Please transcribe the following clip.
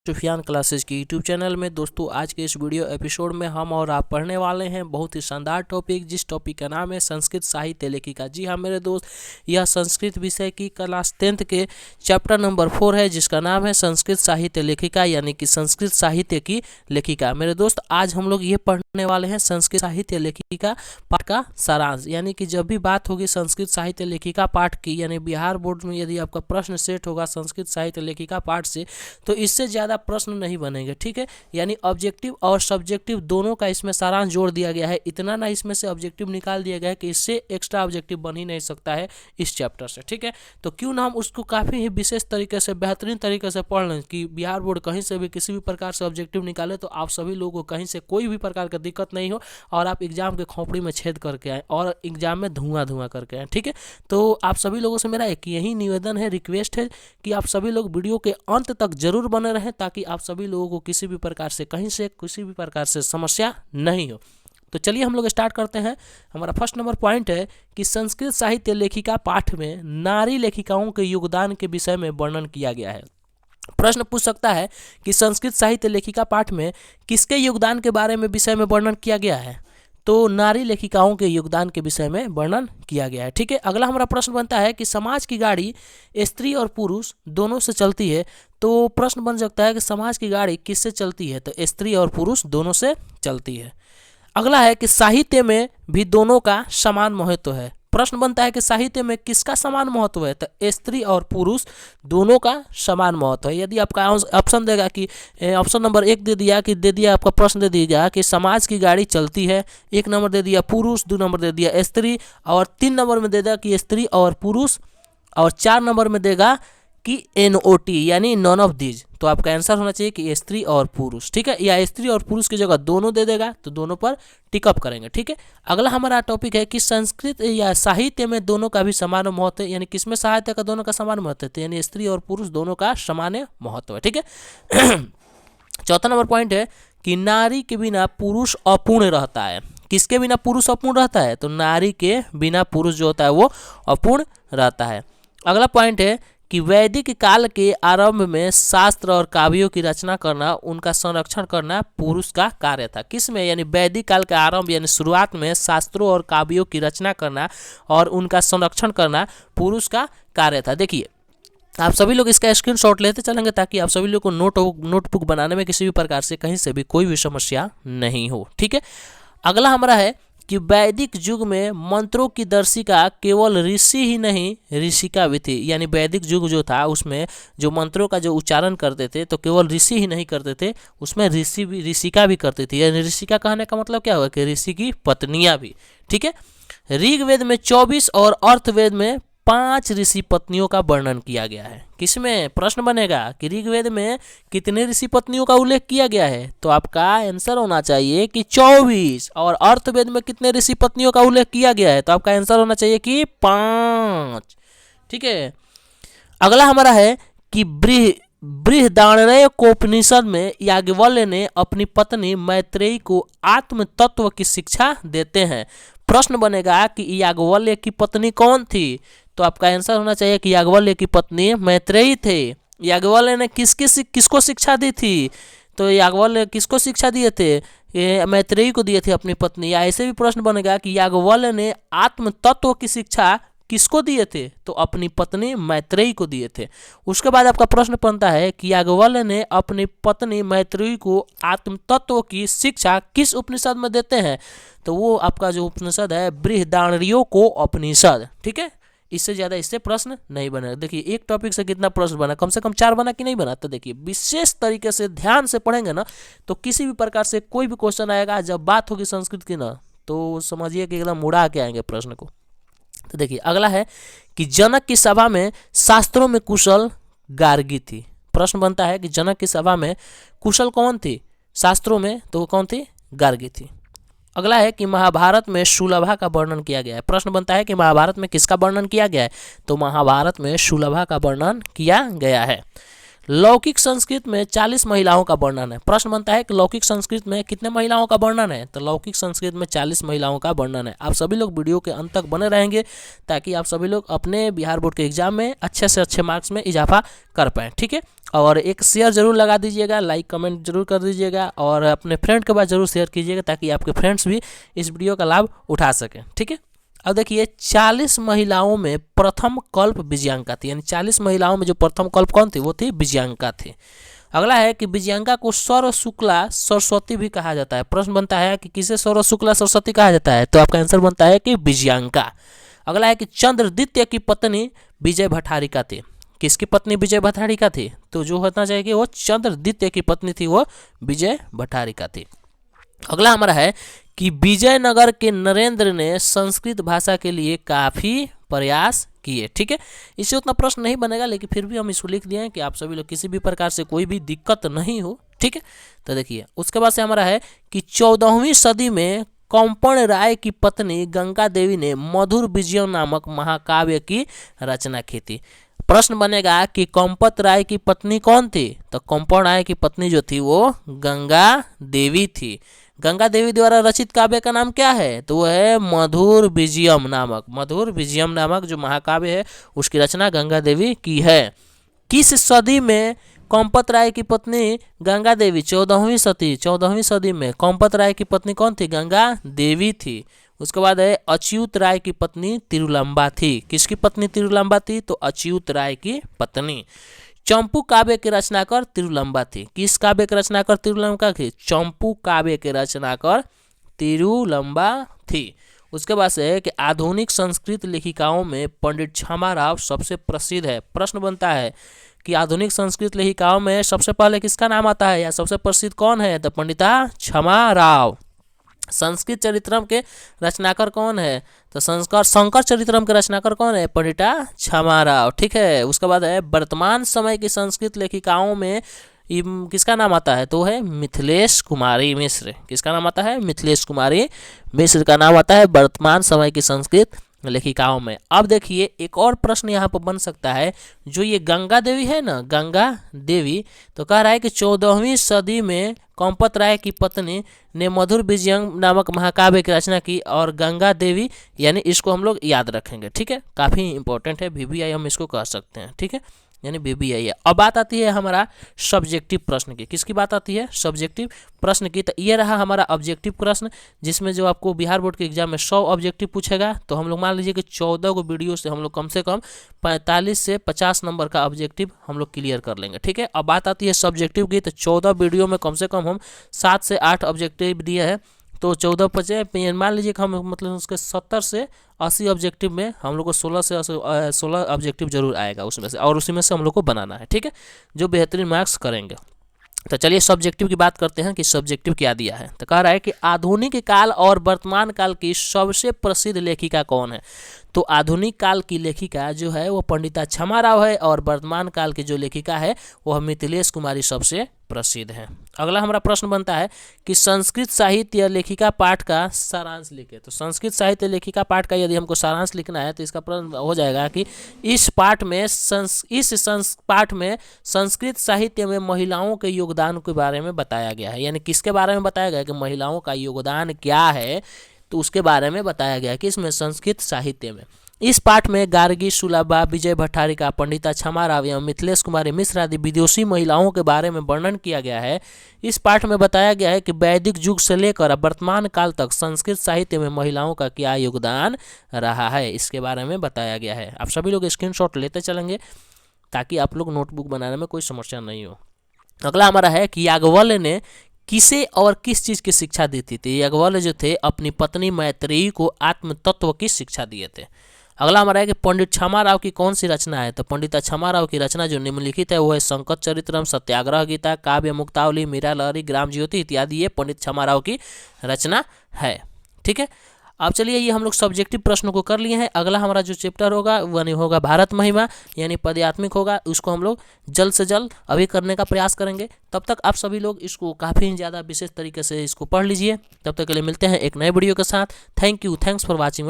Sufiyan classes की YouTube channel में। दोस्तों आज के इस वीडियो एपिसोड में हम और आप पढ़ने वाले हैं बहुत ही शानदार टॉपिक, जिस टॉपिक का नाम है संस्कृत साहित्य लेखिका। जी हाँ मेरे दोस्त, यह संस्कृत विषय की क्लास 10th के चैप्टर नंबर 4 है, जिसका नाम है संस्कृत साहित्य लेखिका, यानी कि संस्कृत साहित्य की लेखिका। मेरे दोस्त आज हम लोग ये पढ़ने वाले हैं संस्कृत साहित्य लेखिका पाठ का सारांश। यानी कि जब भी बात होगी संस्कृत साहित्य लेखिका पाठ की, यानी बिहार बोर्ड में यदि आपका प्रश्न सेट होगा संस्कृत साहित्य लेखिका पाठ से, तो इससे ज़्यादा प्रश्न नहीं बनेंगे। ठीक है, यानी ऑब्जेक्टिव और सब्जेक्टिव दोनों का इसमें सारांश जोड़ दिया गया है। इतना ना इसमें से ऑब्जेक्टिव निकाल दिया गया है कि इससे एक्स्ट्रा ऑब्जेक्टिव बन ही नहीं सकता है इस चैप्टर से। ठीक है, तो क्यों ना हम उसको काफ़ी ही विशेष तरीके से, बेहतरीन तरीके से पढ़ लें कि बिहार बोर्ड कहीं से भी किसी भी प्रकार से ऑब्जेक्टिव निकाले तो आप सभी लोगों को कहीं से कोई भी प्रकार का दिक्कत नहीं हो और आप एग्जाम के खोपड़ी में छेद करके आए और एग्जाम में धुआं करके आए। ठीक है, तो आप सभी लोगों से मेरा एक यही निवेदन है, रिक्वेस्ट है कि आप सभी लोग वीडियो के अंत तक जरूर बने रहें, ताकि आप सभी लोगों को किसी भी प्रकार से, कहीं से किसी भी प्रकार से समस्या नहीं हो। तो चलिए हम लोग स्टार्ट करते हैं। हमारा फर्स्ट नंबर पॉइंट है कि संस्कृत साहित्य लेखिका पाठ में नारी लेखिकाओं के योगदान के विषय में वर्णन किया गया है। प्रश्न पूछ सकता है कि संस्कृत साहित्य लेखिका पाठ में किसके योगदान के बारे में विषय में वर्णन किया गया है, तो नारी लेखिकाओं के योगदान के विषय में वर्णन किया गया है। ठीक है, अगला हमारा प्रश्न बनता है कि समाज की गाड़ी स्त्री और पुरुष दोनों से चलती है, तो प्रश्न बन सकता है कि समाज की गाड़ी किससे चलती है, तो स्त्री और पुरुष दोनों से चलती है। अगला है कि साहित्य में भी दोनों का समान महत्व है। प्रश्न बनता है कि साहित्य में किसका समान महत्व है, तो स्त्री और पुरुष दोनों का समान महत्व है। यदि आपका ऑप्शन देगा कि ऑप्शन नंबर 1 दे दिया आपका प्रश्न दे दिया कि समाज की गाड़ी चलती है, 1 नंबर दे दिया पुरुष, 2 नंबर दे दिया स्त्री, और 3 नंबर में दे दिया कि स्त्री और पुरुष, और 4 नंबर में देगा कि NOT यानी नॉन ऑफ दीज, तो आपका आंसर होना चाहिए कि स्त्री और पुरुष। ठीक है, या स्त्री और पुरुष की जगह दोनों दे देगा तो दोनों पर टिकअप करेंगे। ठीक है, अगला हमारा टॉपिक है कि संस्कृत या साहित्य में दोनों का भी समान महत्व है, यानी किसमें साहित्य का दोनों का समान महत्व है, यानी स्त्री और पुरुष दोनों का समान महत्व है। ठीक है, चौथा नंबर पॉइंट है कि नारी के बिना पुरुष अपूर्ण रहता है। किसके बिना पुरुष अपूर्ण रहता है, तो नारी के बिना पुरुष जो होता है वो अपूर्ण रहता है। अगला पॉइंट है कि वैदिक काल के आरंभ में शास्त्र और काव्यों की रचना करना, उनका संरक्षण करना पुरुष का कार्य था। किस में, यानी वैदिक काल के आरंभ यानी शुरुआत में शास्त्रों और काव्यों की रचना करना और उनका संरक्षण करना पुरुष का कार्य था। देखिए आप सभी लोग इसका स्क्रीनशॉट लेते चलेंगे ताकि आप सभी लोग को नोटबुक बनाने में किसी भी प्रकार से, कहीं से भी कोई भी समस्या नहीं हो। ठीक है, अगला हमारा है कि वैदिक युग में मंत्रों की दर्शिका केवल ऋषि ही नहीं ऋषिका भी थी। यानी वैदिक युग जो था उसमें जो मंत्रों का जो उच्चारण करते थे तो केवल ऋषि ही नहीं करते थे, उसमें ऋषिका भी करती थी। यानी ऋषिका कहने का मतलब क्या हुआ कि ऋषि की पत्नियां भी। ठीक है, ऋग्वेद में 24 और अर्थवेद में 5 ऋषि पत्नियों का वर्णन किया गया है। किसमें, प्रश्न बनेगा कि ऋग्वेद में कितने ऋषि पत्नियों का उल्लेख किया गया है, तो आपका आंसर होना चाहिए कि 24, और अर्थवेद में कितने ऋषि पत्नियों का उल्लेख किया गया है, तो आपका आंसर होना चाहिए कि 5। ठीक है, अगला हमारा है कि बृहदारण्यकोपनिषद में याज्ञवल्क्य ने अपनी पत्नी मैत्रेयी को आत्म तत्व की शिक्षा देते हैं। प्रश्न बनेगा कि याज्ञवल्क्य की पत्नी कौन थी, तो आपका आंसर होना चाहिए कि याज्ञवल्क्य की पत्नी मैत्रेयी थे। याज्ञवल्क्य ने किसको शिक्षा दी थी, तो याज्ञवल्क्य किसको शिक्षा दिए थे, मैत्रेयी को दिए थे अपनी पत्नी। या ऐसे भी प्रश्न बनेगा कि याज्ञवल्क्य ने आत्म तत्व की शिक्षा किसको दिए थे, तो अपनी पत्नी मैत्रेयी को दिए थे। उसके बाद आपका प्रश्न बनता है कि याज्ञवल्क्य ने अपनी पत्नी मैत्रेयी को आत्म तत्व की शिक्षा किस उपनिषद में देते हैं, तो वो आपका जो उपनिषद है बृहदारण्यकोपनिषद। ठीक है, इससे ज़्यादा इससे प्रश्न नहीं बना। देखिए एक टॉपिक से कितना प्रश्न बना, कम से कम 4 बना कि नहीं बना। तो देखिए विशेष तरीके से ध्यान से पढ़ेंगे ना तो किसी भी प्रकार से कोई भी क्वेश्चन आएगा, जब बात होगी संस्कृत की ना, तो समझिए कि एकदम उड़ा के आएंगे प्रश्न को। तो देखिए अगला है कि जनक की सभा में शास्त्रों में कुशल गार्गी थी। प्रश्न बनता है कि जनक की सभा में कुशल कौन थी शास्त्रों में, तो वो कौन थी, गार्गी थी। अगला है कि महाभारत में शूलभा का वर्णन किया गया है। प्रश्न बनता है कि महाभारत में किसका वर्णन किया गया है, तो महाभारत में शूलभा का वर्णन किया गया है। लौकिक संस्कृत में 40 महिलाओं का वर्णन है। प्रश्न बनता है कि लौकिक संस्कृत में कितने महिलाओं का वर्णन है, तो लौकिक संस्कृत में 40 महिलाओं का वर्णन है। आप सभी लोग वीडियो के अंत तक बने रहेंगे ताकि आप सभी लोग अपने बिहार बोर्ड के एग्जाम में अच्छे से अच्छे मार्क्स में इजाफा कर पाएँ, ठीक है। और एक शेयर जरूर लगा दीजिएगा, लाइक कमेंट जरूर कर दीजिएगा और अपने फ्रेंड के पास जरूर शेयर कीजिएगा ताकि आपके फ्रेंड्स भी इस वीडियो का लाभ उठा सकें, ठीक है। अब देखिए 40 महिलाओं में प्रथम कल्प विजयांका थी, यानी 40 महिलाओं में जो प्रथम कल्प कौन थी, वो थी विजयांका थी। अगला है कि विजयांका को सौर शुक्ला सरस्वती भी कहा जाता है। प्रश्न बनता है कि किसे सौर शुक्ला सरस्वती कहा जाता है, तो आपका आंसर बनता है कि विजयांका। अगला है कि चंद्रदित्य की पत्नी विजय भट्टारिका थी। किसकी पत्नी विजय भट्टारिका थी, तो जो होना चाहिए कि वो चंद्रदित्य की पत्नी थी, वो विजय भट्टारिका थी। अगला हमारा है कि विजयनगर के नरेंद्र ने संस्कृत भाषा के लिए काफ़ी प्रयास किए, ठीक है। इससे उतना प्रश्न नहीं बनेगा लेकिन फिर भी हम इसको लिख दिए हैं कि आप सभी लोग किसी भी प्रकार से कोई भी दिक्कत नहीं हो, ठीक है। तो देखिए उसके बाद से हमारा है कि 14वीं सदी में कंपन राय की पत्नी गंगा देवी ने मधुर विजय नामक महाकाव्य की रचना की थी। प्रश्न बनेगा कि कंपत राय की पत्नी कौन थी, तो कंपन राय की पत्नी जो थी वो गंगा देवी थी। गंगा देवी द्वारा रचित काव्य का नाम क्या है, तो वह है मधुर विजयम नामक जो महाकाव्य है उसकी रचना गंगा देवी की है। किस सदी में कंपत राय की पत्नी गंगा देवी, 14वीं सदी में कंपत राय की पत्नी कौन थी, गंगा देवी थी। उसके बाद है अच्युत राय की पत्नी तिरुलंबा थी। किसकी पत्नी तिरुलंबा थी, तो अच्युत राय की पत्नी। चंपू काव्य के रचनाकर तिरुलंबा थी। किस काव्य के रचनाकर तिरुलंबा थी, चंपू काव्य के रचनाकर तिरुलंबा थी। उसके बाद से है कि आधुनिक संस्कृत लेखिकाओं में पंडित क्षमा राव सबसे प्रसिद्ध है। प्रश्न बनता है कि आधुनिक संस्कृत लेखिकाओं में सबसे पहले किसका नाम आता है या सबसे प्रसिद्ध कौन है, तो पंडिता क्षमा राव। संस्कृत चरित्रम के रचनाकर कौन है, तो शंकर चरित्रम के रचनाकर कौन है, पंडिता क्षमा राव, ठीक है। उसके बाद है वर्तमान समय की संस्कृत लेखिकाओं में किसका नाम आता है, तो है मिथिलेश कुमारी मिश्र। किसका नाम आता है, मिथिलेश कुमारी मिश्र का नाम आता है वर्तमान समय की संस्कृत लेखिकाओं में। अब देखिए एक और प्रश्न यहाँ पर बन सकता है, जो ये गंगा देवी है ना, गंगा देवी, तो कह रहा है कि 14वीं सदी में कंपत राय की पत्नी ने मधुर विजयम नामक महाकाव्य की रचना की। और गंगा देवी यानी इसको हम लोग याद रखेंगे, ठीक है, काफ़ी इंपॉर्टेंट है, VBI हम इसको कह सकते हैं, ठीक है, यानी VBI है। अब बात आती है हमारा सब्जेक्टिव प्रश्न की। किसकी बात आती है, सब्जेक्टिव प्रश्न की। तो ये रहा हमारा ऑब्जेक्टिव प्रश्न, जिसमें जो आपको बिहार बोर्ड के एग्जाम में 100 ऑब्जेक्टिव पूछेगा। तो हम लोग मान लीजिए कि 14 को वीडियो से हम लोग कम से कम 45 से 50 नंबर का ऑब्जेक्टिव हम लोग क्लियर कर लेंगे, ठीक है। अब बात आती है सब्जेक्टिव की, तो 14 वीडियो में कम से कम हम 7 से 8 ऑब्जेक्टिव दिए हैं। तो 14 बचे, मान लीजिए कि हम मतलब उसके 70 से 80 ऑब्जेक्टिव में हम लोग को 16 से 16 ऑब्जेक्टिव जरूर आएगा उसमें से, और उसी में से हम लोग को बनाना है, ठीक है, जो बेहतरीन मार्क्स करेंगे। तो चलिए सब्जेक्टिव की बात करते हैं कि सब्जेक्टिव क्या दिया है। तो कह रहा है कि आधुनिक काल और वर्तमान काल की सबसे प्रसिद्ध लेखिका कौन है। तो आधुनिक काल की लेखिका जो है वो पंडिता क्षमा राव है, और वर्तमान काल की जो लेखिका है वह मिथिलेश कुमारी सबसे प्रसिद्ध है। अगला हमारा प्रश्न बनता है कि संस्कृत साहित्य लेखिका पाठ का सारांश लिखे। तो संस्कृत साहित्य लेखिका पाठ का यदि हमको सारांश लिखना है तो इसका प्रश्न हो जाएगा कि इस पाठ में संस्कृत साहित्य में महिलाओं के योगदान के बारे में बताया गया है। यानी किसके बारे में बताया गया है कि महिलाओं का योगदान क्या है, तो उसके बारे में बताया गया है कि इसमें संस्कृत साहित्य में। इस पाठ में गार्गी, सुलभा, विजय भट्टारिका, पंडिता क्षमा राव एवं मिथिलेश कुमारी मिश्र आदि विदुषी महिलाओं के बारे में वर्णन किया गया है। इस पाठ में बताया गया है कि वैदिक युग से लेकर वर्तमान काल तक संस्कृत साहित्य में महिलाओं का क्या योगदान रहा है, इसके बारे में बताया गया है। आप सभी लोग स्क्रीनशॉट लेते चलेंगे ताकि आप लोग नोटबुक बनाने में कोई समस्या नहीं हो। अगला हमारा है कि याज्ञवल्क्य ने किसे और किस चीज़ की शिक्षा दी थी। याज्ञवल्क्य जो थे अपनी पत्नी मैत्रेयी को आत्म तत्व की शिक्षा दिए थे। अगला हमारा है कि पंडित क्षमा राव की कौन सी रचना है। तो पंडिता क्षमा राव की रचना जो निम्नलिखित है वो है संकट चरित्रम, सत्याग्रह गीता, काव्य मुक्तावली, मीरा लहरी, ग्राम ज्योति इत्यादि ये पंडित क्षमा राव की रचना है, ठीक है। अब चलिए ये हम लोग सब्जेक्टिव प्रश्नों को कर लिए हैं। अगला हमारा जो चैप्टर होगा वो नहीं होगा भारत महिमा, यानी पदयात्मिक होगा। उसको हम लोग जल्द से जल्द अभी करने का प्रयास करेंगे। तब तक आप सभी लोग इसको काफ़ी ज़्यादा विशेष तरीके से इसको पढ़ लीजिए। तब तक के लिए मिलते हैं एक नए वीडियो के साथ। Thank you, thanks for watching.